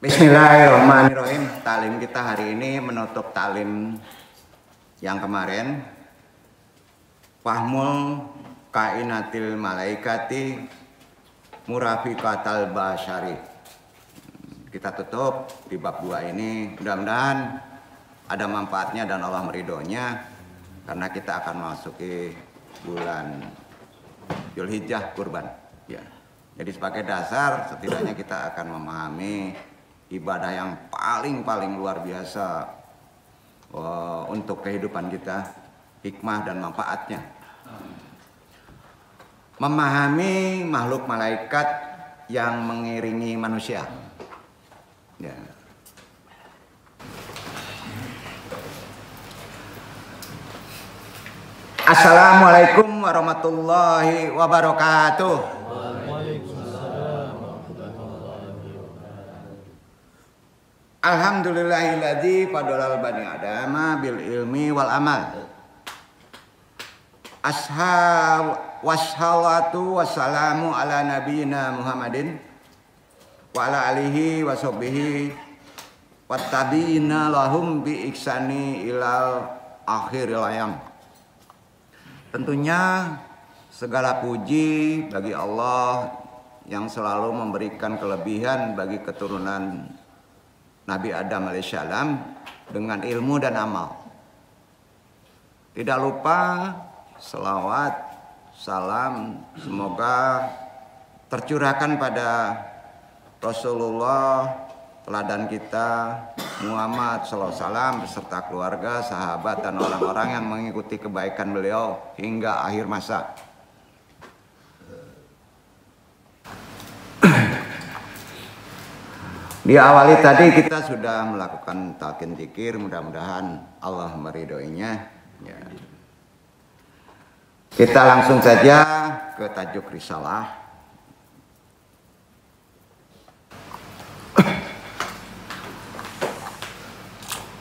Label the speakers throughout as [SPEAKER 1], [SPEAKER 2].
[SPEAKER 1] Bismillahirrahmanirrahim. Talim kita hari ini menutup talim yang kemarin. Fahmul kainatil malaikati murafiqatal basyari. Kita tutup di bab 2 ini. Mudah-mudahan ada manfaatnya dan Allah meridhonya, karena kita akan memasuki bulan Dzulhijjah kurban. Ya. Jadi sebagai dasar setidaknya kita akan memahami ibadah yang paling luar biasa untuk kehidupan kita, hikmah dan manfaatnya. Memahami makhluk malaikat yang mengiringi manusia. Ya. Assalamualaikum warahmatullahi wabarakatuh. Alhamdulillahilladzi fadolal bani adama bil ilmi wal amal. Wassalatu wassalamu ala nabiyina Muhammadin wa ala alihi wa sahbihi wattabi'ina lahum bi ihsani ilal akhiril ayam. Tentunya segala puji bagi Allah yang selalu memberikan kelebihan bagi keturunan Nabi Adam alaihissalam dengan ilmu dan amal. Tidak lupa selawat, salam semoga tercurahkan pada Rasulullah, teladan kita Muhammad SAW beserta keluarga, sahabat dan orang-orang yang mengikuti kebaikan beliau hingga akhir masa. Di awali tadi kita sudah melakukan talqin zikir, mudah-mudahan Allah meridhoinya. Ya. Kita langsung saja ke tajuk risalah.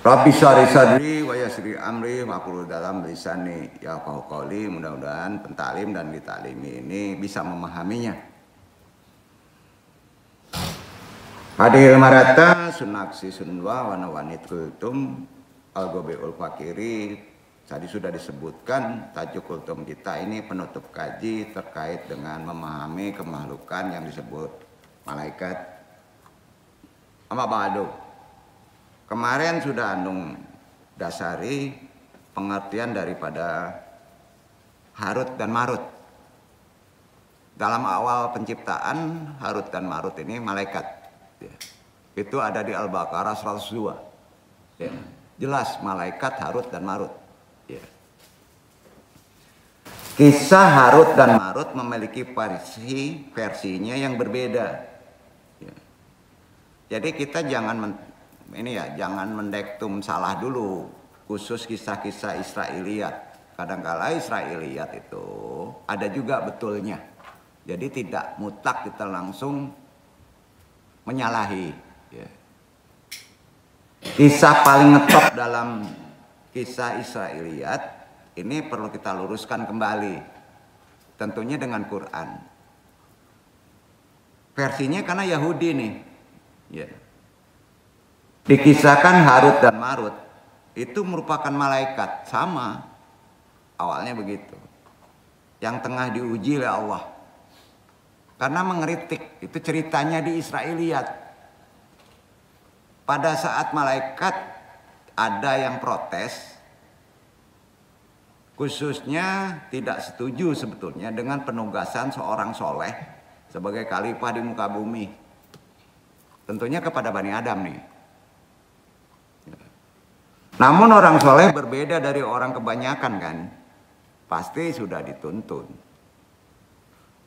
[SPEAKER 1] Rabbi syari sadri wa yassir amri maqul dalam lisani yafqahu qouli. Mudah-mudahan pentalim dan ditaklimi ini bisa memahaminya. Hadil marata sunaksi sunwa wana wanit kultum al-gobeul fakiri Tadi sudah disebutkan tajuk kultum kita ini penutup kaji terkait dengan memahami kemakhlukan yang disebut malaikat. Amma ba'du. Kemarin sudah Anung dasari pengertian daripada Harut dan Marut. Dalam awal penciptaan Harut dan Marut ini malaikat. Ya. Itu ada di Al-Baqarah 102. Ya. Jelas malaikat Harut dan Marut. Ya. Kisah Harut dan Marut memiliki versinya yang berbeda. Ya. Jadi kita jangan jangan mendektum salah dulu, khusus kisah-kisah Israiliyat. Kadang-kala Israiliyat itu ada juga betulnya. Jadi tidak mutlak kita langsung menyalahi. Ya. Kisah paling ngetop dalam kisah Israiliyat ini perlu kita luruskan kembali, tentunya dengan Quran. Versinya karena Yahudi nih, ya. Dikisahkan Harut dan Marut itu merupakan malaikat, sama awalnya begitu, yang tengah diuji oleh Allah karena mengeritik. Itu ceritanya di Israiliyat. Pada saat malaikat ada yang protes, khususnya tidak setuju sebetulnya dengan penugasan seorang soleh sebagai khalifah di muka bumi, tentunya kepada Bani Adam nih. Namun orang soleh berbeda dari orang kebanyakan kan, pasti sudah dituntun.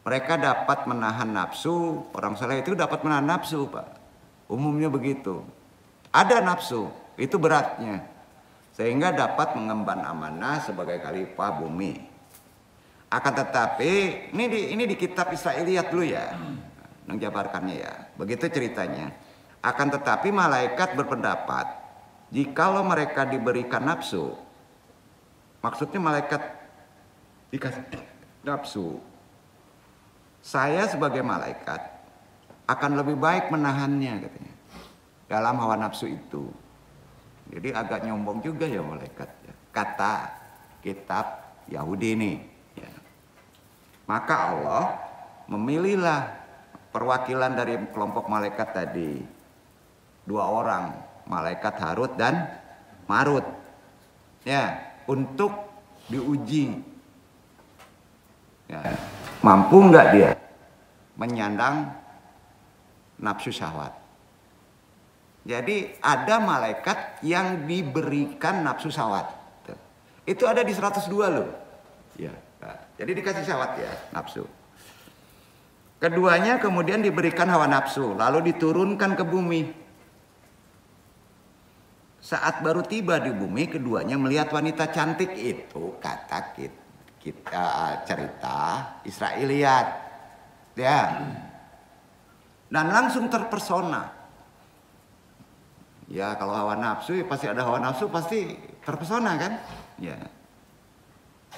[SPEAKER 1] Mereka dapat menahan nafsu, orang soleh itu dapat menahan nafsu, Pak. Umumnya begitu. Ada nafsu, itu beratnya, sehingga dapat mengemban amanah sebagai khalifah bumi. Akan tetapi ini di kitab Israiliyat dulu ya, menjabarkannya ya, begitu ceritanya. Akan tetapi malaikat berpendapat, jikalau mereka diberikan nafsu, maksudnya malaikat dikasih nafsu, saya sebagai malaikat akan lebih baik menahannya, katanya, dalam hawa nafsu itu. Jadi agak nyombong juga ya malaikat, ya. Kata kitab Yahudi ini. Ya. Maka Allah memilihlah perwakilan dari kelompok malaikat tadi, 2 orang, malaikat Harut dan Marut, ya, untuk diuji. Ya. Mampu nggak dia menyandang nafsu syahwat. Jadi ada malaikat yang diberikan nafsu syahwat. Itu ada di 102 loh. Ya. Jadi dikasih syahwat ya, nafsu. Keduanya kemudian diberikan hawa nafsu, lalu diturunkan ke bumi. Saat baru tiba di bumi, keduanya melihat wanita cantik itu, kata kita cerita Israiliyat. Ya. Dan langsung terpesona. Ya kalau hawa nafsu pasti ada hawa nafsu, pasti terpesona kan? Ya.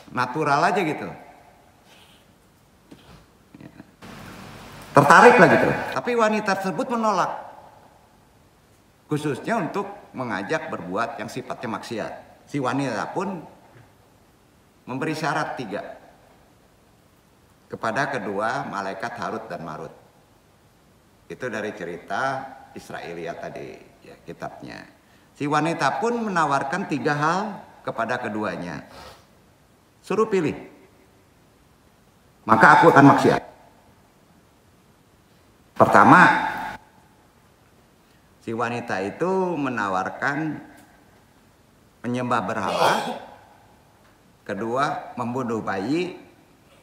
[SPEAKER 1] Natural aja gitu. Ya. Tertarik lah gitu. Tapi wanita tersebut menolak. Khususnya untuk mengajak berbuat yang sifatnya maksiat. Si wanita pun memberi syarat 3 kepada kedua malaikat Harut dan Marut. Itu dari cerita Israiliyat tadi, ya, kitabnya. Si wanita pun menawarkan 3 hal kepada keduanya. Suruh pilih. Maka aku akan maksiat. Pertama, si wanita itu menawarkan menyembah berhala. Kedua, membunuh bayi.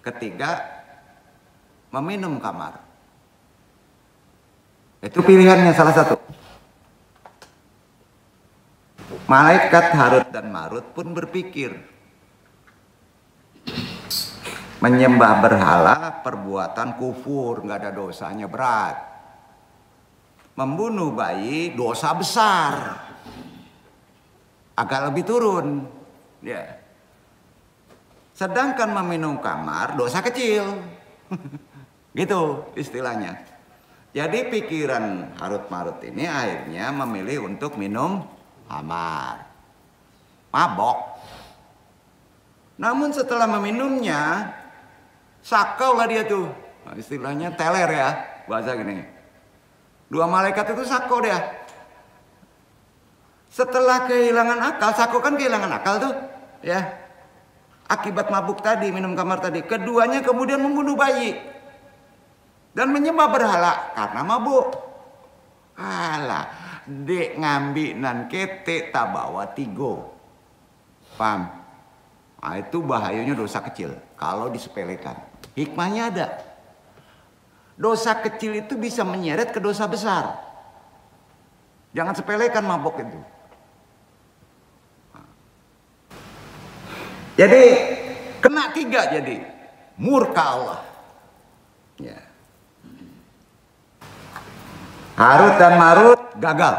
[SPEAKER 1] Ketiga, meminum kamar. Itu pilihannya salah satu. Malaikat Harut dan Marut pun berpikir, menyembah berhala perbuatan kufur, nggak ada dosanya, berat. Membunuh bayi dosa besar, agak lebih turun. Ya. Sedangkan meminum kamar dosa kecil. Gitu istilahnya. Jadi pikiran Harut Marut ini akhirnya memilih untuk minum kamar. Mabok. Namun setelah meminumnya, sakau lah dia tuh. Nah, istilahnya teler ya, bahasa gini. Dua malaikat itu sakau dia. Setelah kehilangan akal, sakau kan kehilangan akal tuh, ya. Akibat mabuk tadi, minum khamar tadi. Keduanya kemudian membunuh bayi. Dan menyembah berhala karena mabuk. Alah, dek ngambi nan kete tak bawa tigo. Paham? Nah, itu bahayanya dosa kecil kalau disepelekan. Hikmahnya ada. Dosa kecil itu bisa menyeret ke dosa besar. Jangan sepelekan mabuk itu. Jadi kena 3 jadi murka Allah. Ya. Harut dan Marut gagal.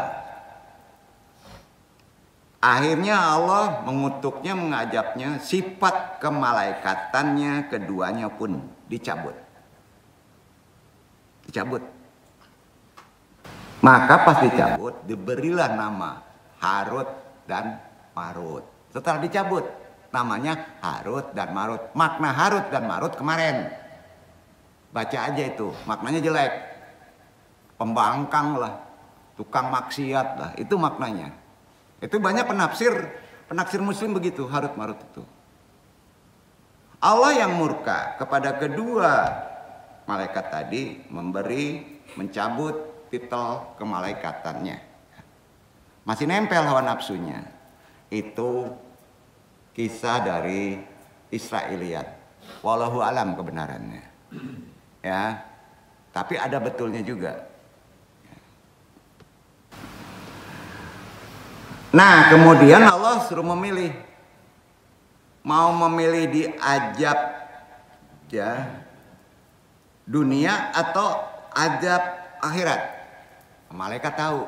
[SPEAKER 1] Akhirnya Allah mengutuknya, mengajaknya, sifat kemalaikatannya keduanya pun dicabut. Dicabut. Maka pas dicabut diberilah nama Harut dan Marut. Setelah dicabut namanya Harut dan Marut. Makna Harut dan Marut kemarin. Baca aja itu, maknanya jelek. Pembangkang lah, tukang maksiat lah, itu maknanya. Itu banyak penafsir muslim begitu, Harut Marut itu. Allah yang murka kepada kedua malaikat tadi mencabut titel kemalaikatannya. Masih nempel hawa nafsunya. Itu kisah dari Israiliyat. Wallahu alam kebenarannya. Ya. Tapi ada betulnya juga. Nah, kemudian Allah suruh memilih. Mau memilih di ajab ya dunia atau ajab akhirat. Malaikat tahu.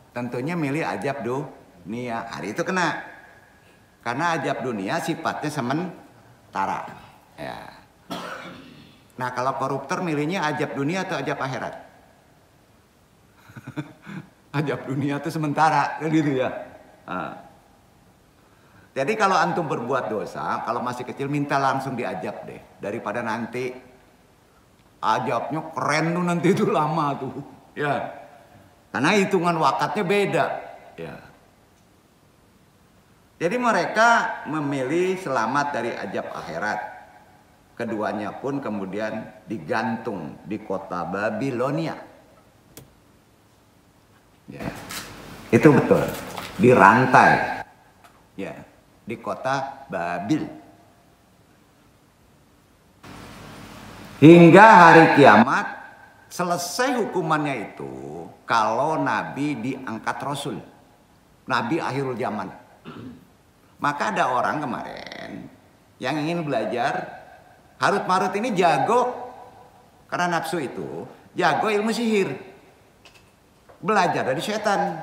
[SPEAKER 1] Tentunya milih ajab dunia. Hari itu kena. Karena ajab dunia sifatnya sementara. Ya. Nah, kalau koruptor milihnya ajab dunia atau ajab akhirat? Ajab dunia itu sementara, kan gitu ya. Nah. Jadi kalau antum berbuat dosa, kalau masih kecil minta langsung diajab deh, daripada nanti ajabnya keren tuh nanti itu lama tuh, ya. Karena hitungan wakatnya beda, ya. Jadi mereka memilih selamat dari ajab akhirat. Keduanya pun kemudian digantung di kota Babilonia. Ya. Itu betul. Dirantai. Ya, di kota Babil. Hingga hari kiamat selesai hukumannya itu kalau Nabi diangkat Rasul. Nabi akhirul zaman. Maka ada orang kemarin yang ingin belajar. Harut Marut ini jago karena nafsu itu, jago ilmu sihir. Belajar dari setan.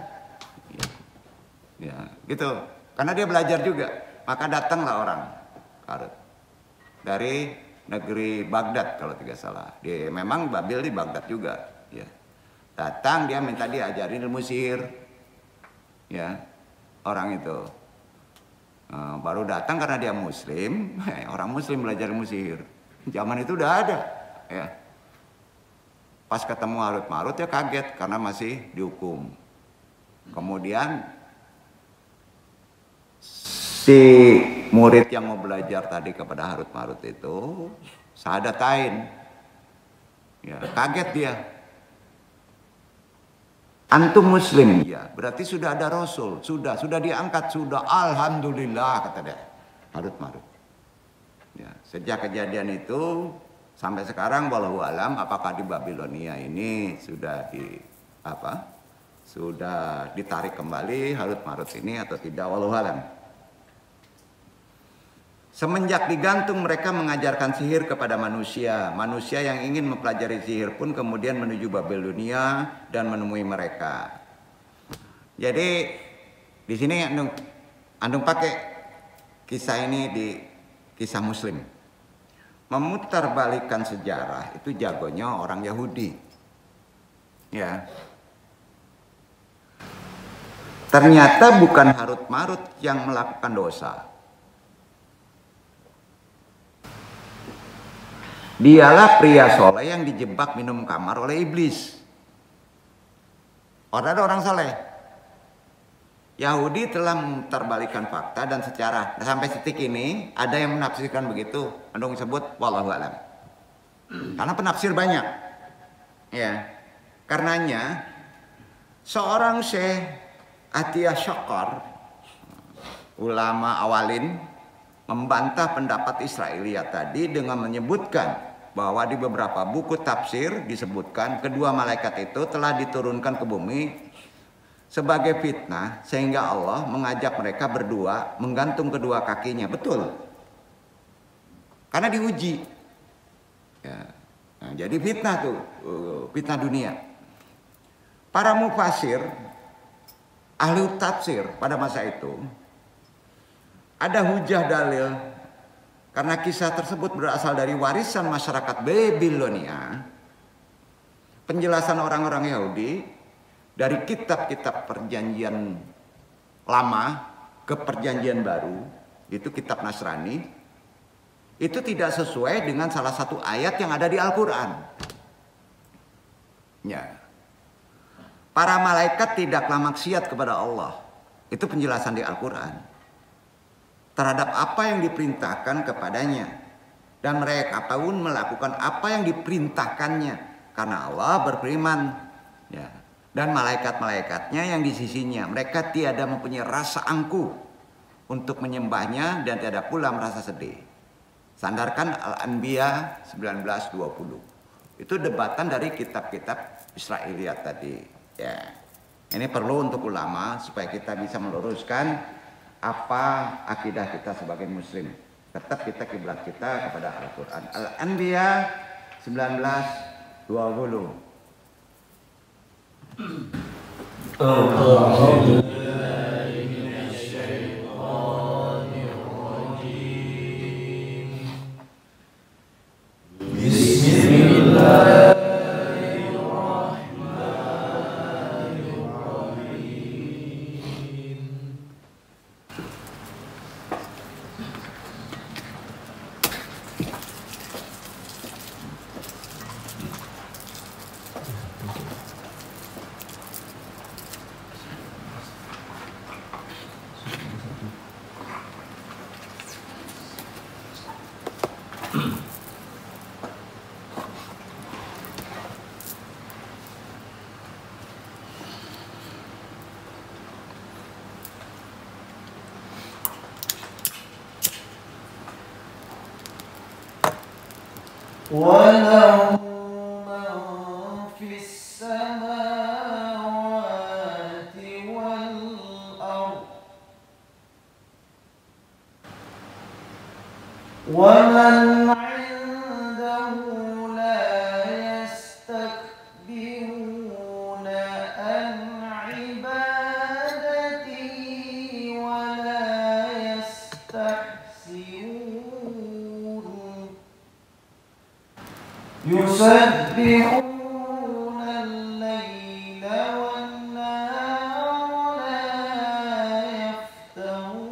[SPEAKER 1] Ya, gitu. Karena dia belajar juga. Maka datanglah orang Harut dari negeri Baghdad kalau tidak salah. Dia memang Babil di Baghdad juga, ya. Datang dia minta diajarin ilmu sihir. Ya. Orang itu. Baru datang karena dia muslim. Orang muslim belajar ilmu sihir. Zaman itu udah ada, ya. Pas ketemu Harut Marut ya kaget karena masih dihukum. Kemudian si murid yang mau belajar tadi kepada Harut Marut itu syahadatain. Ya, kaget dia. Antum muslim, ya, berarti sudah ada Rasul, sudah diangkat, sudah, alhamdulillah, kata dia, Harut Marut. Ya, sejak kejadian itu sampai sekarang, wallahu alam, apakah di Babilonia ini sudah sudah ditarik kembali Harut Marut ini atau tidak, wallahu alam. Semenjak digantung mereka mengajarkan sihir kepada manusia. Manusia yang ingin mempelajari sihir pun kemudian menuju Babilonia dan menemui mereka. Jadi di sini andung pakai kisah ini di kisah Muslim. Memutarbalikkan sejarah itu jagonya orang Yahudi. Ya. Ternyata bukan Harut Marut yang melakukan dosa. Dialah pria soleh yang dijebak minum khamar oleh iblis. Ada orang soleh. Yahudi telah memutarbalikkan fakta dan secara sampai titik ini ada yang menafsirkan begitu. Andung sebut wallahu alam. Karena penafsir banyak. Ya. Karenanya seorang Syekh Atiyah Syakar, ulama awalin, membantah pendapat Israiliyat tadi dengan menyebutkan bahwa di beberapa buku tafsir disebutkan kedua malaikat itu telah diturunkan ke bumi sebagai fitnah sehingga Allah mengajak mereka berdua menggantung kedua kakinya. Betul. Karena diuji. Ya. Nah, jadi fitnah tuh, fitnah dunia. Para mufasir, ahli tafsir pada masa itu ada hujah dalil karena kisah tersebut berasal dari warisan masyarakat Babilonia. Penjelasan orang-orang Yahudi dari kitab-kitab perjanjian lama ke perjanjian baru, itu kitab Nasrani, itu tidak sesuai dengan salah satu ayat yang ada di Al-Quran. Ya. Para malaikat tidaklah maksiat kepada Allah. Itu penjelasan di Al-Quran. Terhadap apa yang diperintahkan kepadanya. Dan mereka pun melakukan apa yang diperintahkannya. Karena Allah berfirman. Ya. Dan malaikat-malaikatnya yang di sisinya. Mereka tiada mempunyai rasa angkuh untuk menyembahnya dan tiada pula merasa sedih. Sandarkan Al-Anbiya 19:20. Itu debatan dari kitab-kitab Israiliyat tadi. Ya, ini perlu untuk ulama supaya kita bisa meluruskan apa akidah kita sebagai muslim. Tetap kita kiblat kita kepada Al-Quran. Al-Anbiya 19:20.
[SPEAKER 2] وله من في السماوات والأرض ومن عنده لا يستكبرون عن عبادته ولا يستحسرون يسبحون الليل والنهار لا يفترون.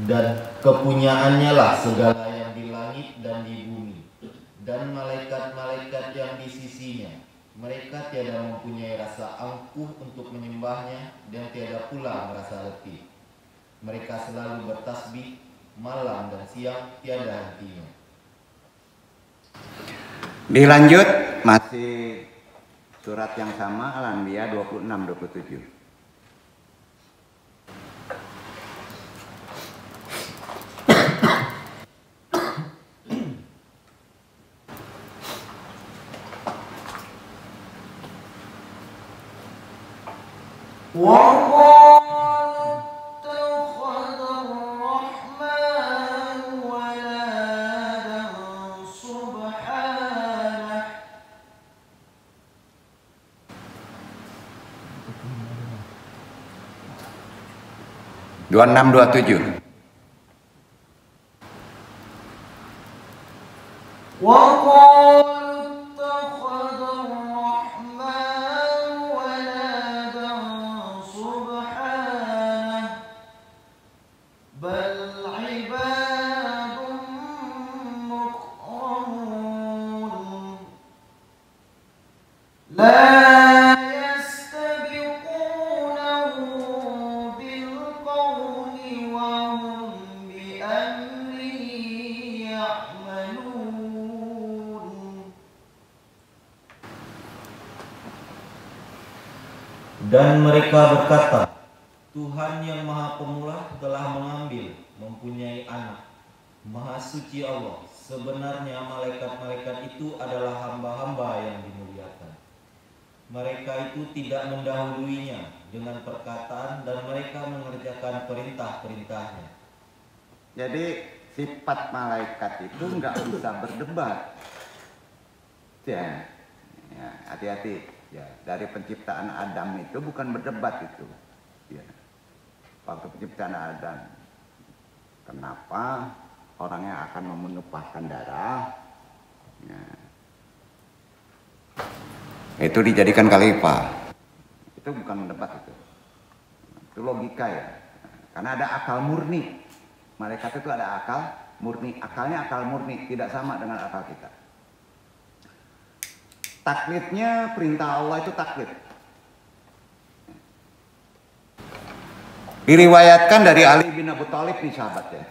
[SPEAKER 3] Dan kepunyaannya lah segala yang di langit dan di bumi, dan malaikat-malaikat yang di sisinya. Mereka tiada mempunyai rasa angkuh untuk menyembahnya dan tiada pula merasa letih. Mereka selalu bertasbih malam dan siang tiada hentinya.
[SPEAKER 1] Dilanjut masih surat yang sama Al-Anbiya 26-27.
[SPEAKER 2] وقالوا اتخذ الرحمن ولدا سبحانه
[SPEAKER 1] 26-27.
[SPEAKER 2] وقالوا اتخذ الرحمن ولدا سبحانه
[SPEAKER 3] Dan mereka berkata, Tuhan yang Maha Pemurah telah mengambil, mempunyai anak. Maha suci Allah, sebenarnya malaikat-malaikat itu adalah hamba-hamba yang dimuliakan. Mereka itu tidak mendahuluinya dengan perkataan dan mereka mengerjakan perintah-perintahnya.
[SPEAKER 1] Jadi sifat malaikat itu nggak bisa berdebat. Ya, hati-hati. Ya, dari penciptaan Adam itu bukan berdebat itu. Ya. Waktu penciptaan Adam, kenapa orang yang akan menumpahkan darah? Ya. Itu dijadikan khalifah. Itu bukan debat itu. Itu logika ya. Karena ada akal murni. Malaikat itu ada akal murni. Akalnya akal murni, tidak sama dengan akal kita. Taklidnya perintah Allah itu taklid. Diriwayatkan dari Ali bin Abi Thalib nih sahabat ya.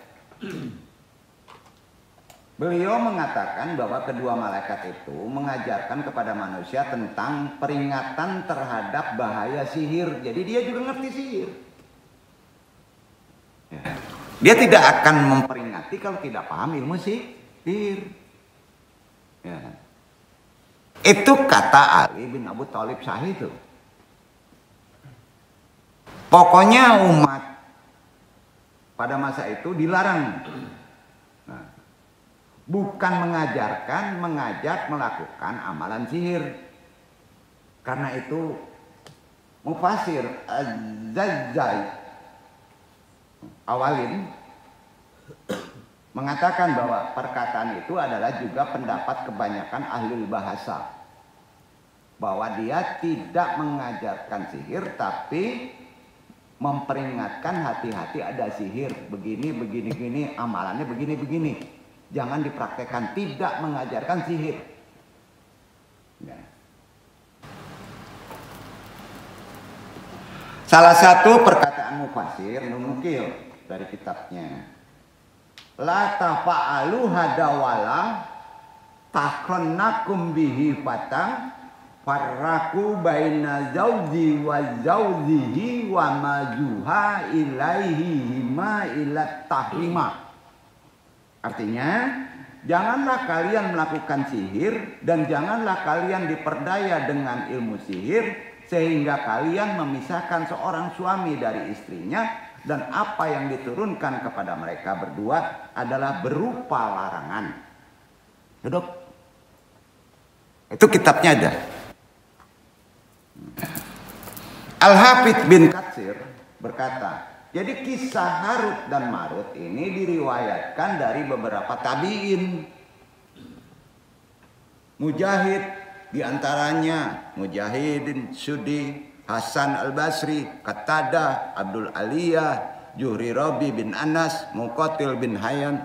[SPEAKER 1] Beliau mengatakan bahwa kedua malaikat itu mengajarkan kepada manusia tentang peringatan terhadap bahaya sihir. Jadi dia juga ngerti sihir. Ya. Dia tidak akan memperingati kalau tidak paham ilmu sihir. Ya. Itu kata Ali bin Abi Thalib sahih itu. Pokoknya umat pada masa itu dilarang. Nah, bukan mengajarkan, mengajak melakukan amalan sihir. Karena itu Mufasir Az-Zazzai Awalin mengatakan bahwa perkataan itu adalah juga pendapat kebanyakan ahli bahasa. Bahwa dia tidak mengajarkan sihir tapi memperingatkan hati-hati ada sihir. Begini, amalannya begini. Jangan dipraktekkan, tidak mengajarkan sihir. Ya. Salah satu perkataan Mufasir menukil dari kitabnya. La tafa'alu hadawala takhrannakum bihi fatang farraku baina zawji wa zawjihi wa majuha ilaihi hima ilat tahrima. Artinya, janganlah kalian melakukan sihir dan janganlah kalian diperdaya dengan ilmu sihir sehingga kalian memisahkan seorang suami dari istrinya dan apa yang diturunkan kepada mereka berdua adalah berupa larangan. Duduk. Itu kitabnya ada. Al-Hafidz bin Katsir berkata, jadi kisah Harut dan Marut ini diriwayatkan dari beberapa tabi'in. Mujahid diantaranya, Mujahidin Sudi, Hasan Al-Basri, Qatadah, Abdul Aliyah, Juhri Rabi bin Anas, Muqatil bin Hayyan,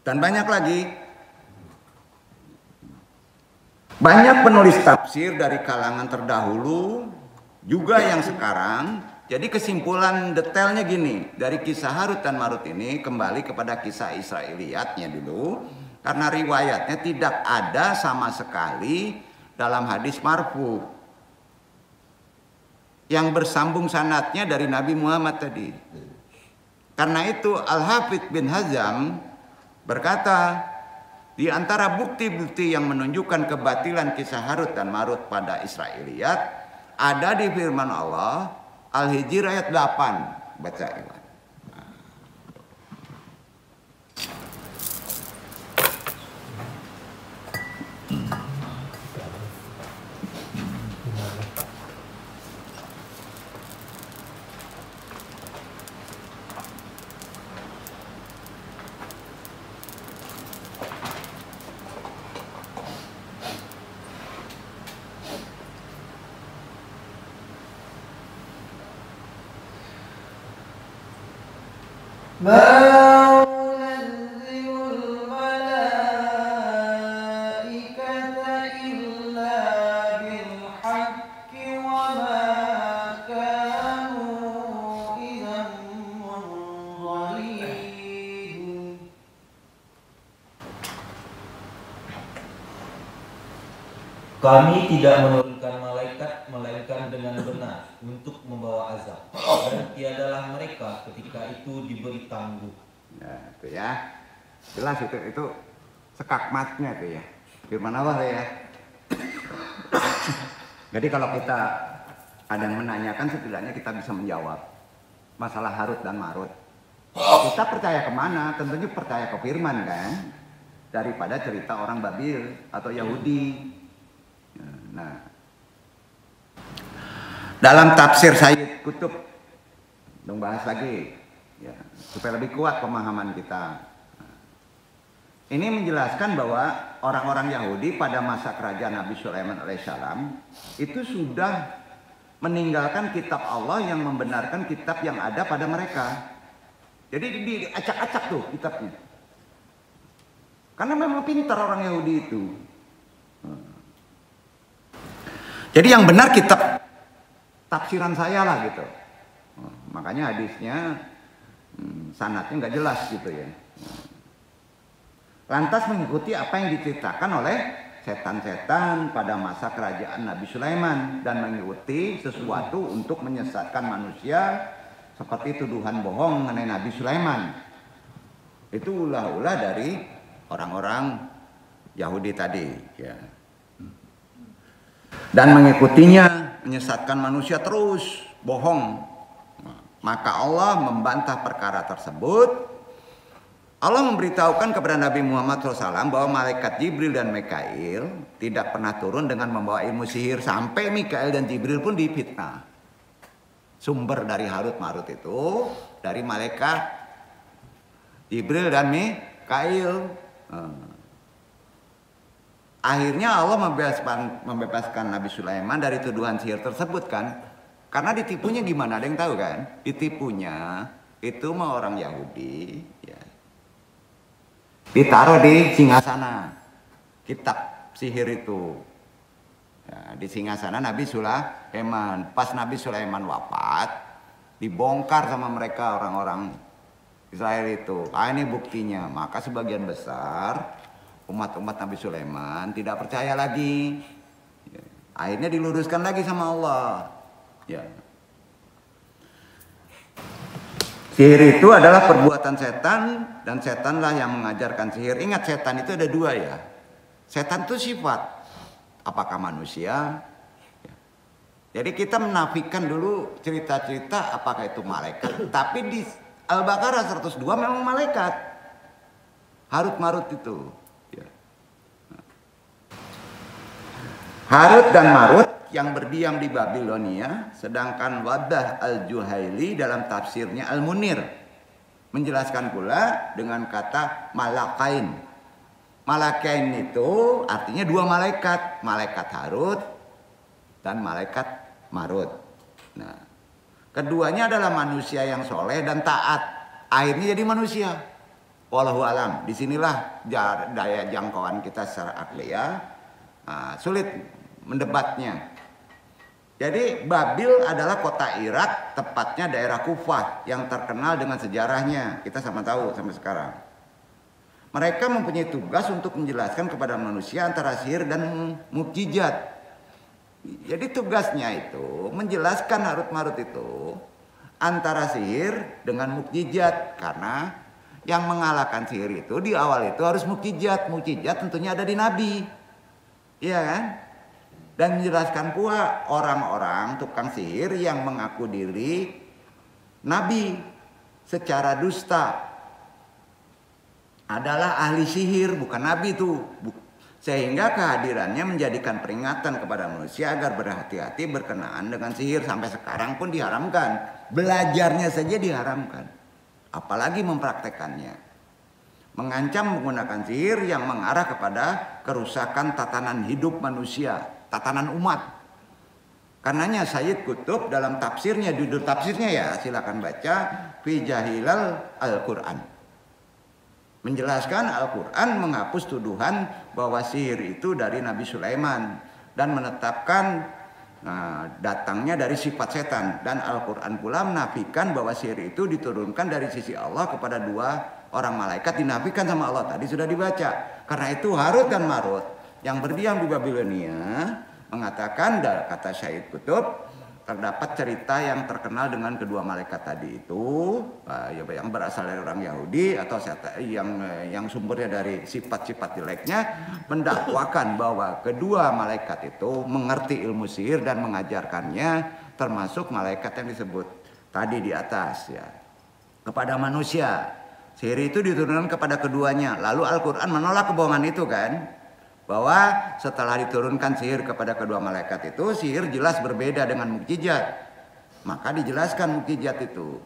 [SPEAKER 1] dan banyak lagi. Banyak penulis tafsir dari kalangan terdahulu, juga yang sekarang. Jadi kesimpulan detailnya gini, dari kisah Harut dan Marut ini kembali kepada kisah Israiliyatnya dulu. Karena riwayatnya tidak ada sama sekali dalam hadis marfu yang bersambung sanadnya dari Nabi Muhammad tadi. Karena itu Al-Hafidz bin Hazm berkata, di antara bukti-bukti yang menunjukkan kebatilan kisah Harut dan Marut pada Israiliyat ada di firman Allah Al-Hijr ayat 8. Baca Iwan.
[SPEAKER 2] ما ننزل الملائكة إلا بالحق وما كانوا إذا منظرين.
[SPEAKER 3] Kami tidak menurunkan malaikat untuk membawa azab, dan tiadalah mereka ketika itu diberi tangguh.
[SPEAKER 1] Nah, itu ya. Jelas itu sekakmatnya itu ya. Firman Allah ya. Jadi kalau kita ada yang menanyakan, setidaknya kita bisa menjawab masalah Harut dan Marut. Kita percaya kemana? Tentunya percaya ke firman kan, daripada cerita orang Babil atau Yahudi. Nah, dalam tafsir Sayyid Qutb, dong bahas lagi ya, supaya lebih kuat pemahaman kita. Ini menjelaskan bahwa orang-orang Yahudi pada masa kerajaan Nabi Sulaiman alaihissalam itu sudah meninggalkan kitab Allah yang membenarkan kitab yang ada pada mereka. Jadi diacak-acak tuh kitabnya. Karena memang pintar orang Yahudi itu. Jadi yang benar kitab tafsiran saya lah gitu. Makanya hadisnya sanadnya nggak jelas gitu ya. Lantas mengikuti apa yang diceritakan oleh setan-setan pada masa kerajaan Nabi Sulaiman dan mengikuti sesuatu untuk menyesatkan manusia seperti tuduhan bohong mengenai Nabi Sulaiman. Itu ulah-ulah dari orang-orang Yahudi tadi ya. Dan mengikutinya menyesatkan manusia terus bohong. Maka Allah membantah perkara tersebut. Allah memberitahukan kepada Nabi Muhammad SAW bahwa malaikat Jibril dan Mikail tidak pernah turun dengan membawa ilmu sihir, sampai Mikail dan Jibril pun difitnah. Sumber dari Harut Marut itu dari malaikat Jibril dan Mikail. Akhirnya Allah membebaskan Nabi Sulaiman dari tuduhan sihir tersebut kan. Karena ditipunya gimana? Ada yang tahu kan? Ditipunya itu mah orang Yahudi ya. Ditaruh di singgasana kitab sihir itu ya, di singgasana Nabi Sulaiman. Pas Nabi Sulaiman wafat, dibongkar sama mereka orang-orang Israel itu. Ini buktinya. Maka sebagian besar umat-umat Nabi Sulaiman tidak percaya lagi ya. Akhirnya diluruskan lagi sama Allah ya. Sihir itu adalah perbuatan setan, dan setanlah yang mengajarkan sihir. Ingat, setan itu ada dua ya. Setan itu sifat, apakah manusia? Jadi kita menafikan dulu cerita-cerita apakah itu malaikat. Tapi di Al-Baqarah 102 memang malaikat. Harut Marut itu. Harut dan Marut yang berdiam di Babilonia, sedangkan Wadah Al-Juhaili dalam tafsirnya Al-Munir menjelaskan pula dengan kata malakain. Malakain itu artinya dua malaikat, malaikat Harut dan malaikat Marut. Nah, keduanya adalah manusia yang soleh dan taat, akhirnya jadi manusia. Wallahu alam. Disinilah daya jangkauan kita secara akliyah. Sulit mendebatnya. Jadi Babil adalah kota Irak, tepatnya daerah Kufah yang terkenal dengan sejarahnya. Kita sama tahu sampai sekarang. Mereka mempunyai tugas untuk menjelaskan kepada manusia antara sihir dan mukjizat. Jadi tugasnya itu menjelaskan Harut Marut itu antara sihir dengan mukjizat. Karena yang mengalahkan sihir itu di awal itu harus mukjizat. Mukjizat tentunya ada di Nabi. Iya kan? Dan menjelaskan pula orang-orang tukang sihir yang mengaku diri nabi secara dusta adalah ahli sihir, bukan nabi itu. Sehingga kehadirannya menjadikan peringatan kepada manusia agar berhati-hati berkenaan dengan sihir. Sampai sekarang pun diharamkan. Belajarnya saja diharamkan, apalagi mempraktekannya. Mengancam menggunakan sihir yang mengarah kepada kerusakan tatanan hidup manusia, tatanan umat. Karenanya Sayyid Qutb dalam tafsirnya, judul tafsirnya ya silakan baca, Fi Jahilal Al-Quran, menjelaskan Al-Quran menghapus tuduhan bahwa sihir itu dari Nabi Sulaiman dan menetapkan datangnya dari sifat setan. Dan Al-Quran pula menafikan bahwa sihir itu diturunkan dari sisi Allah kepada dua orang malaikat, dinafikan sama Allah. Tadi sudah dibaca. Karena itu Harut dan Marut yang berdiam di Babilonia mengatakan, kata Sayyid Qutb, terdapat cerita yang terkenal dengan kedua malaikat tadi itu, yang berasal dari orang Yahudi atau yang sumbernya dari sifat-sifat jeleknya, mendakwakan bahwa kedua malaikat itu mengerti ilmu sihir dan mengajarkannya, termasuk malaikat yang disebut tadi di atas ya, kepada manusia. Sihir itu diturunkan kepada keduanya. Lalu Al-Quran menolak kebohongan itu kan, bahwa setelah diturunkan sihir kepada kedua malaikat itu, sihir jelas berbeda dengan mukjizat. Maka dijelaskan mukjizat itu.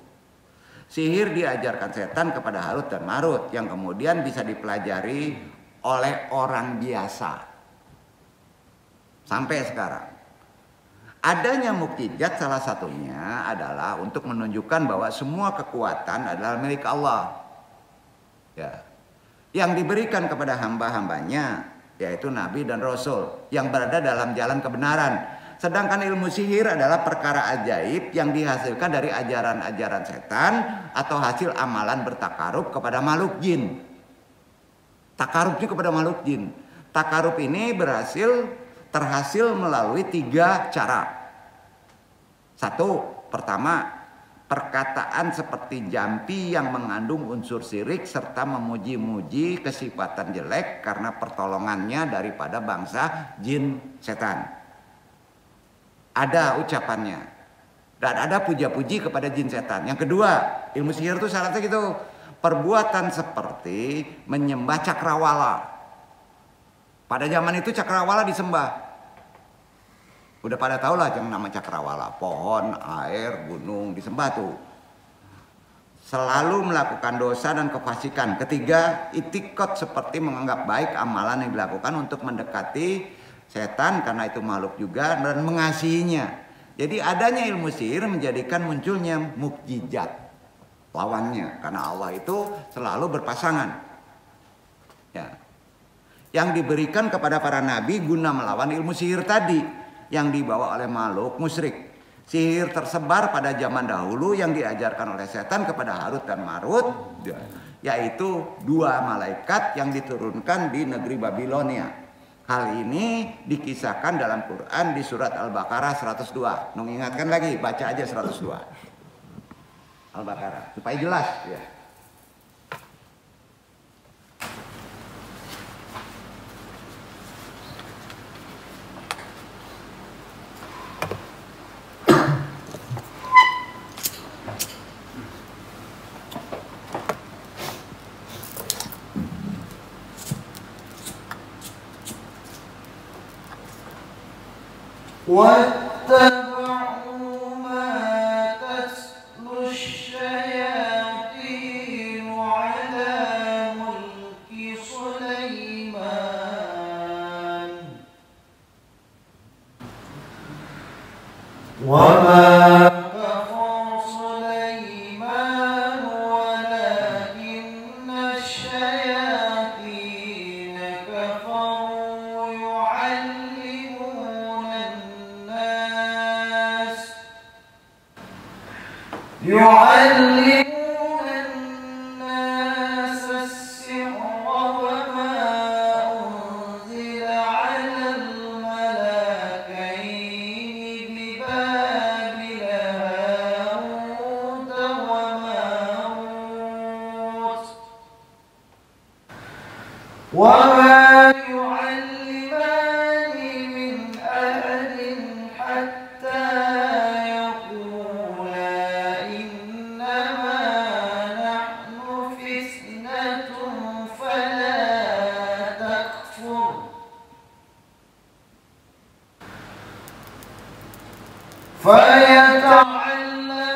[SPEAKER 1] Sihir diajarkan setan kepada Harut dan Marut, yang kemudian bisa dipelajari oleh orang biasa. Sampai sekarang. Adanya mukjizat salah satunya adalah untuk menunjukkan bahwa semua kekuatan adalah milik Allah. Ya. Yang diberikan kepada hamba-hambanya, yaitu Nabi dan Rasul yang berada dalam jalan kebenaran. Sedangkan ilmu sihir adalah perkara ajaib yang dihasilkan dari ajaran-ajaran setan atau hasil amalan bertakarub kepada makhluk jin. Takarubnya kepada makhluk jin. Takarub ini terhasil melalui 3 cara. Satu, pertama, perkataan seperti jampi yang mengandung unsur syirik serta memuji-muji kesifatan jelek karena pertolongannya daripada bangsa jin setan. Ada ucapannya dan ada puja-puji kepada jin setan. Yang kedua, ilmu sihir itu syaratnya gitu, perbuatan seperti menyembah cakrawala. Pada zaman itu cakrawala disembah. Udah pada tahu lah yang nama cakrawala, pohon, air, gunung disembah tuh. Selalu melakukan dosa dan kefasikan. Ketiga, itikot seperti menganggap baik amalan yang dilakukan untuk mendekati setan karena itu makhluk juga dan mengasihinya. Jadi adanya ilmu sihir menjadikan munculnya mukjizat lawannya, karena Allah itu selalu berpasangan. Ya. Yang diberikan kepada para nabi guna melawan ilmu sihir tadi yang dibawa oleh makhluk musyrik. Sihir tersebar pada zaman dahulu yang diajarkan oleh setan kepada Harut dan Marut, yaitu 2 malaikat yang diturunkan di negeri Babilonia. Hal ini dikisahkan dalam Quran di surat Al-Baqarah 102. Mengingatkan lagi, baca aja 102 Al-Baqarah supaya jelas ya.
[SPEAKER 2] واتبعوا ما تتلو الشياطين على ملك سليمان وما كفر سليمان ولكن الشياطين كفروا يعلمون الناس السحر وما أنزل على الملكين ببابل هاروت وماروت وما يعلمان من أحد حتى يقولا إنما نحن فتنة فلا تكفر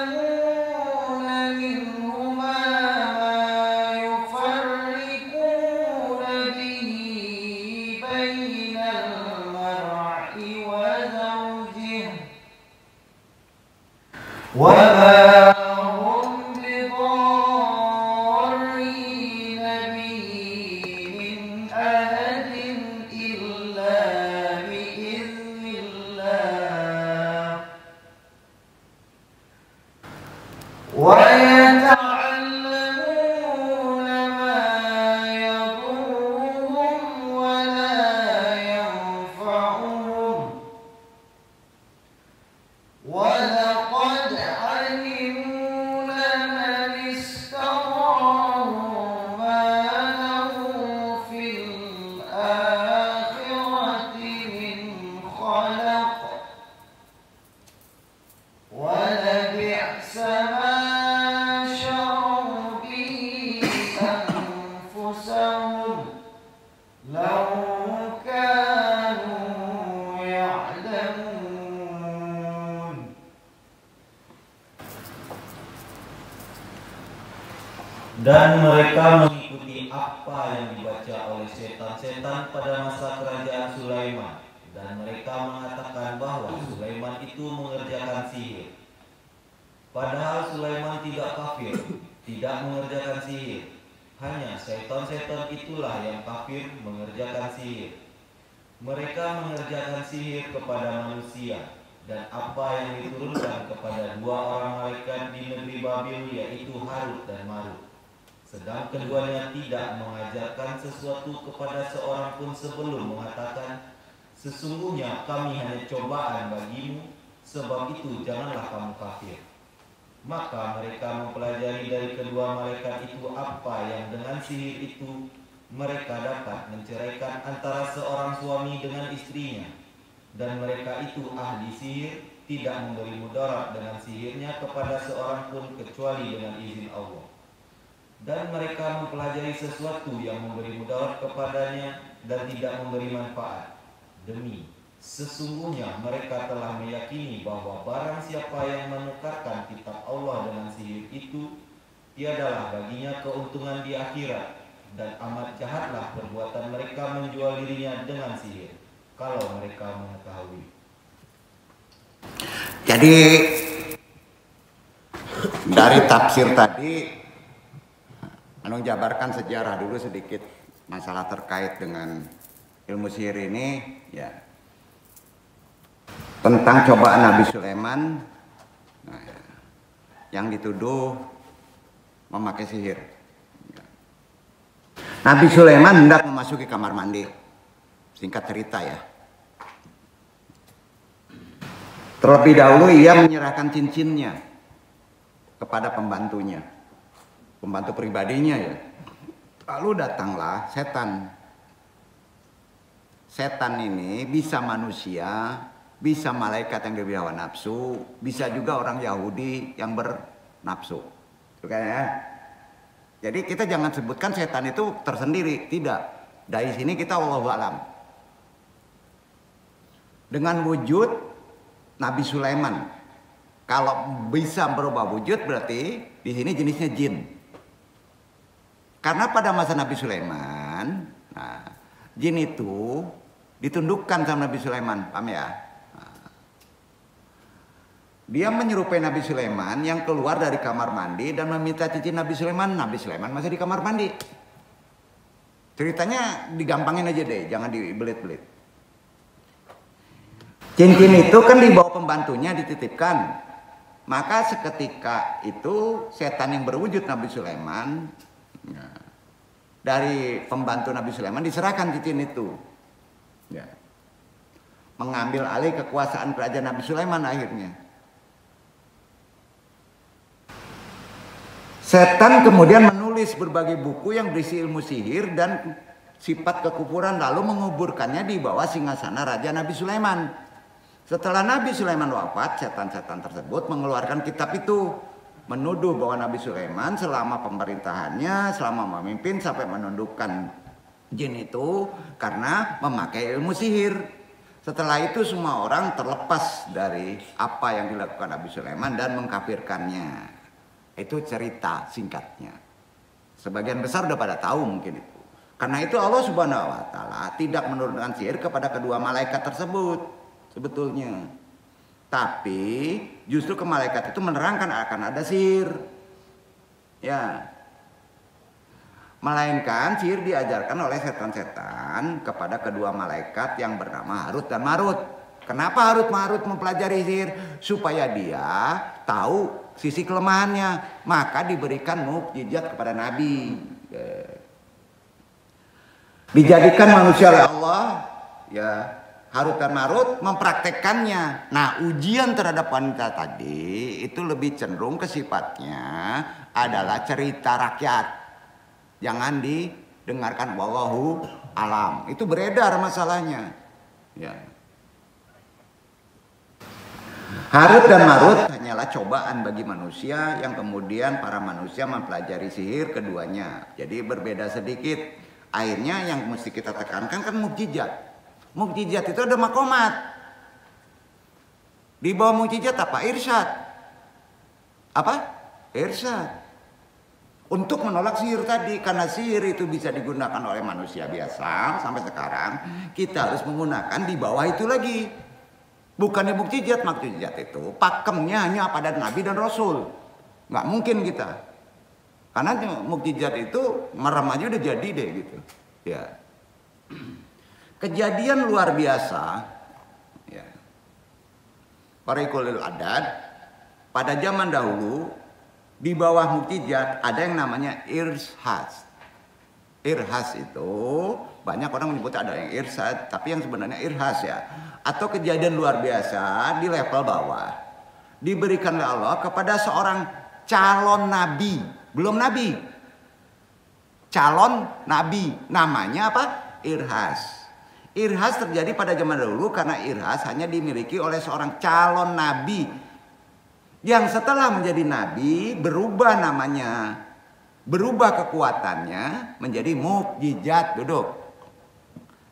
[SPEAKER 2] فيتعلمون منهما ما يفرقون به بين المرء وزوجه وما هم بضارين به من أحد إلا بإذن الله ويتعلمون ما يضرهم ولا ينفعهم
[SPEAKER 3] Dan mereka mengikuti apa yang dibaca oleh setan-setan pada masa kerajaan Sulaiman. Dan mereka mengatakan bahwa Sulaiman itu mengerjakan sihir. Padahal Sulaiman tidak kafir, tidak mengerjakan sihir. Hanya setan-setan itulah yang kafir mengerjakan sihir. Mereka mengerjakan sihir kepada manusia. Dan apa yang diturunkan kepada dua orang malaikat di negeri Babil, yaitu Harut dan Marut. Sedang keduanya tidak mengajarkan sesuatu kepada seorang pun sebelum mengatakan, sesungguhnya kami hanya cobaan bagimu, sebab itu janganlah kamu kafir. Maka mereka mempelajari dari kedua malaikat itu apa yang dengan sihir itu mereka dapat menceraikan antara seorang suami dengan istrinya. Dan mereka itu ahli sihir, tidak memberi mudarat dengan sihirnya kepada seorang pun kecuali dengan izin Allah. Dan mereka mempelajari sesuatu yang memberi mudarat kepadanya dan tidak memberi manfaat. Demi sesungguhnya mereka telah meyakini bahwa barang siapa yang menukarkan kitab Allah dengan sihir itu, tiadalah baginya keuntungan di akhirat. Dan amat jahatlah perbuatan mereka menjual dirinya dengan sihir, kalau mereka mengetahui.
[SPEAKER 1] Jadi dari tafsir tadi, anu jabarkan sejarah dulu sedikit masalah terkait dengan ilmu sihir ini, ya, tentang cobaan Nabi Sulaiman, nah, yang dituduh memakai sihir. Nabi Sulaiman hendak memasuki kamar mandi. Singkat cerita ya. Terlebih dahulu ia menyerahkan cincinnya kepada pembantunya. Pembantu pribadinya ya. Lalu datanglah setan. Setan ini bisa manusia, bisa malaikat yang diberi hawa nafsu, bisa juga orang Yahudi yang bernafsu. Bukan ya? Jadi kita jangan sebutkan setan itu tersendiri, tidak. Dari sini kita wallahu a'lam. Dengan wujud Nabi Sulaiman. Kalau bisa berubah wujud berarti di sini jenisnya jin. Karena pada masa Nabi Sulaiman, nah, jin itu ditundukkan sama Nabi Sulaiman, paham ya? Dia menyerupai Nabi Sulaiman yang keluar dari kamar mandi dan meminta cincin Nabi Sulaiman. Nabi Sulaiman masih di kamar mandi. Ceritanya digampangin aja deh, jangan dibelit-belit. Cincin itu kan dibawa pembantunya dititipkan. Maka seketika itu setan yang berwujud Nabi Sulaiman, ya, dari pembantu Nabi Sulaiman diserahkan cincin itu. Ya. Mengambil alih kekuasaan kerajaan Nabi Sulaiman akhirnya. Setan kemudian menulis berbagai buku yang berisi ilmu sihir dan sifat kekufuran, lalu menguburkannya di bawah singgasana Raja Nabi Sulaiman. Setelah Nabi Sulaiman wafat, setan-setan tersebut mengeluarkan kitab itu, menuduh bahwa Nabi Sulaiman selama pemerintahannya, selama memimpin sampai menundukkan jin itu karena memakai ilmu sihir. Setelah itu semua orang terlepas dari apa yang dilakukan Nabi Sulaiman dan mengkafirkannya. Itu cerita singkatnya. Sebagian besar udah pada tahu mungkin itu. Karena itu Allah Subhanahu wa taala tidak menurunkan sihir kepada kedua malaikat tersebut sebetulnya. Tapi justru ke malaikat itu menerangkan akan ada sihir. Ya. Melainkan sihir diajarkan oleh setan-setan kepada kedua malaikat yang bernama Harut dan Marut. Kenapa Harut Marut mempelajari sihir? Supaya dia tahu sisi kelemahannya, maka diberikan mukjizat kepada Nabi. Dijadikan manusia oleh Allah, ya, Harut dan Marut mempraktekkannya. Nah, ujian terhadap wanita tadi itu lebih cenderung ke sifatnya adalah cerita rakyat. Jangan didengarkan wallahu alam. Itu beredar masalahnya. Ya. Harut dan Marut hanyalah cobaan bagi manusia yang kemudian para manusia mempelajari sihir keduanya. Jadi berbeda sedikit. Akhirnya yang mesti kita tekankan kan mukjizat. Mukjizat itu ada makomat. Di bawah mukjizat apa? Irsyad. Apa? Irsyad. untuk menolak sihir tadi. Karena sihir itu bisa digunakan oleh manusia biasa sampai sekarang, kita harus menggunakan di bawah itu lagi. Bukannya mukjizat, mukjizat itu pakemnya hanya pada Nabi dan Rasul. Nggak mungkin kita. Karena mukjizat itu merem aja udah jadi deh gitu. Ya. Kejadian luar biasa. Ya. Qariqul Adad pada zaman dahulu di bawah mukjizat ada yang namanya irshad. Irhas itu banyak orang menyebut ada yang irsyad, tapi yang sebenarnya irhas ya. Atau kejadian luar biasa di level bawah. Diberikan oleh Allah kepada seorang calon nabi, belum nabi. Calon nabi, namanya apa? Irhas. Irhas terjadi pada zaman dahulu karena irhas hanya dimiliki oleh seorang calon nabi. Yang setelah menjadi nabi berubah namanya, berubah kekuatannya menjadi mukjizat. Duduk.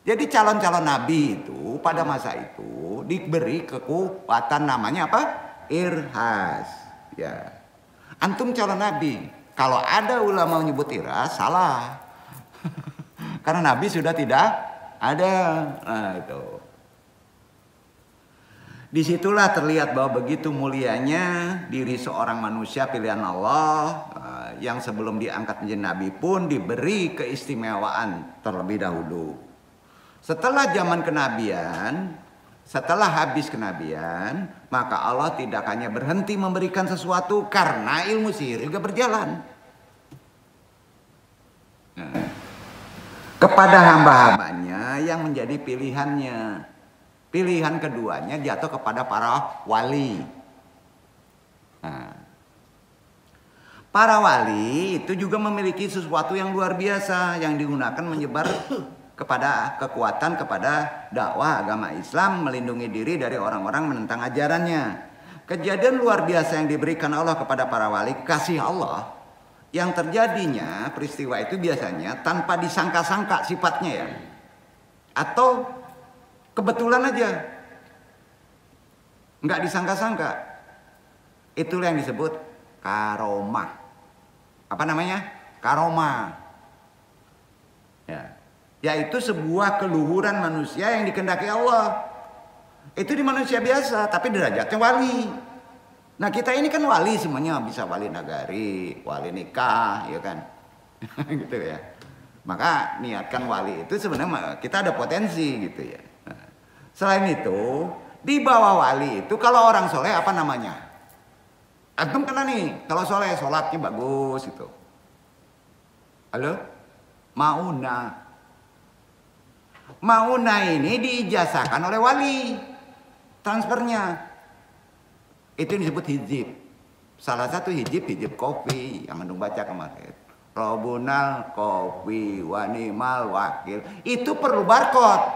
[SPEAKER 1] Jadi calon-calon nabi itu pada masa itu diberi kekuatan namanya apa? Irhas. Ya. Antum calon nabi. Kalau ada ulama menyebut irhas, salah. Karena nabi sudah tidak ada. Nah, itu. Disitulah terlihat bahwa begitu mulianya diri seorang manusia pilihan Allah yang sebelum diangkat menjadi nabi pun diberi keistimewaan terlebih dahulu. Setelah zaman kenabian, setelah habis kenabian, maka Allah tidak hanya berhenti memberikan sesuatu karena ilmu sihir juga berjalan. Nah, kepada hamba-hambanya yang menjadi pilihannya. Pilihan keduanya jatuh kepada para wali. Nah, para wali itu juga memiliki sesuatu yang luar biasa yang digunakan menyebar kepada kekuatan, kepada dakwah agama Islam, melindungi diri dari orang-orang menentang ajarannya. Kejadian luar biasa yang diberikan Allah kepada para wali, kasih Allah, yang terjadinya peristiwa itu biasanya tanpa disangka-sangka sifatnya ya. Atau kebetulan aja. Nggak disangka-sangka. Itulah yang disebut karomah. Apa namanya? Karomah. Ya. Yaitu sebuah keluhuran manusia yang dikehendaki Allah. Itu di manusia biasa, tapi derajatnya wali. Nah kita ini kan wali semuanya, bisa wali nagari, wali nikah, ya kan, gitu ya. Maka niatkan wali itu sebenarnya kita ada potensi gitu ya. Nah, selain itu di bawah wali itu kalau orang soleh apa namanya? Antum kena nih, kalau soleh sholatnya bagus itu. Halo, mauna. Mauna ini diijazahkan oleh wali, transfernya. Itu disebut hijib. Salah satu hijib kopi yang Andung baca kemarin. Robunal kopi wanimal wakil. Itu perlu barcode.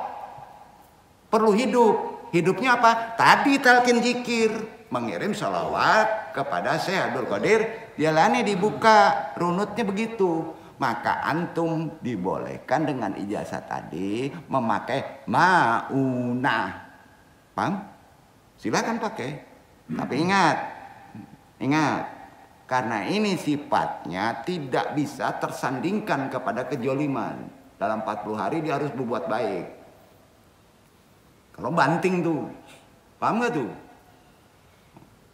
[SPEAKER 1] Perlu hidup. Hidupnya apa? Tadi talqin zikir. Mengirim sholawat kepada Syekh Abdul Qadir Jailani dibuka. Runutnya begitu. Maka antum dibolehkan dengan ijazah tadi memakai maunah. Paham? Silakan pakai. Tapi ingat, karena ini sifatnya tidak bisa tersandingkan kepada kejoliman. Dalam 40 hari dia harus berbuat baik. Kalau banting tuh, paham gak tuh?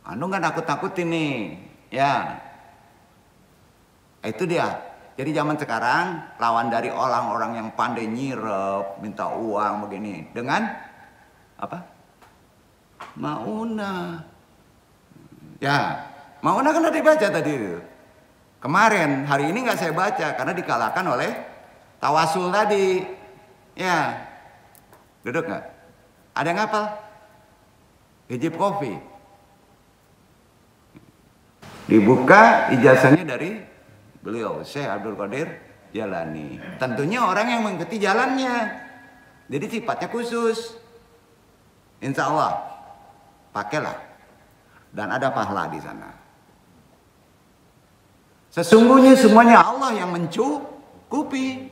[SPEAKER 1] Anu kan takut-takutin nih, ya. Itu dia. Jadi zaman sekarang lawan dari orang-orang yang pandai nyirep, minta uang begini dengan apa? Mauna. Ya, mauna kan udah dibaca tadi itu. Kemarin, hari ini nggak saya baca karena dikalahkan oleh tawasul tadi. Ya, duduk nggak? Ada yang ngapal? Hijib kopi. Dibuka ijazahnya dari beliau, Syekh Abdul Qadir Jailani. Tentunya orang yang mengikuti jalannya. Jadi sifatnya khusus. Insya Allah, pakailah. Dan ada pahala di sana. Sesungguhnya semuanya Allah yang mencukupi.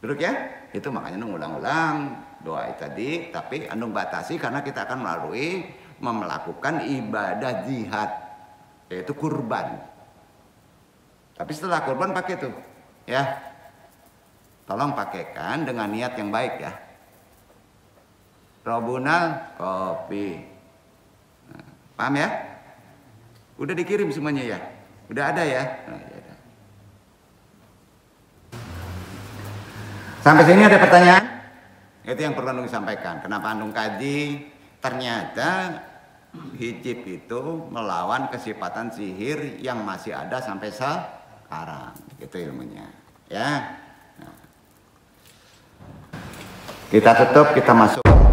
[SPEAKER 1] Duduk ya. Itu makanya ulang-ulang doa tadi. Tapi andung batasi karena kita akan melalui melakukan ibadah jihad. Yaitu kurban. Tapi setelah kurban pakai tuh, ya. Tolong pakaikan dengan niat yang baik ya. Robunal kopi. Nah, paham ya? Udah dikirim semuanya ya? Udah ada ya? Nah, ya udah. Sampai sini ada pertanyaan? Itu yang perlu Andung sampaikan. Kenapa Andung kaji? Ternyata hijab itu melawan kesifatan sihir yang masih ada sampai sekarang. Itu ilmunya. Ya. Nah. Kita tutup, kita masuk.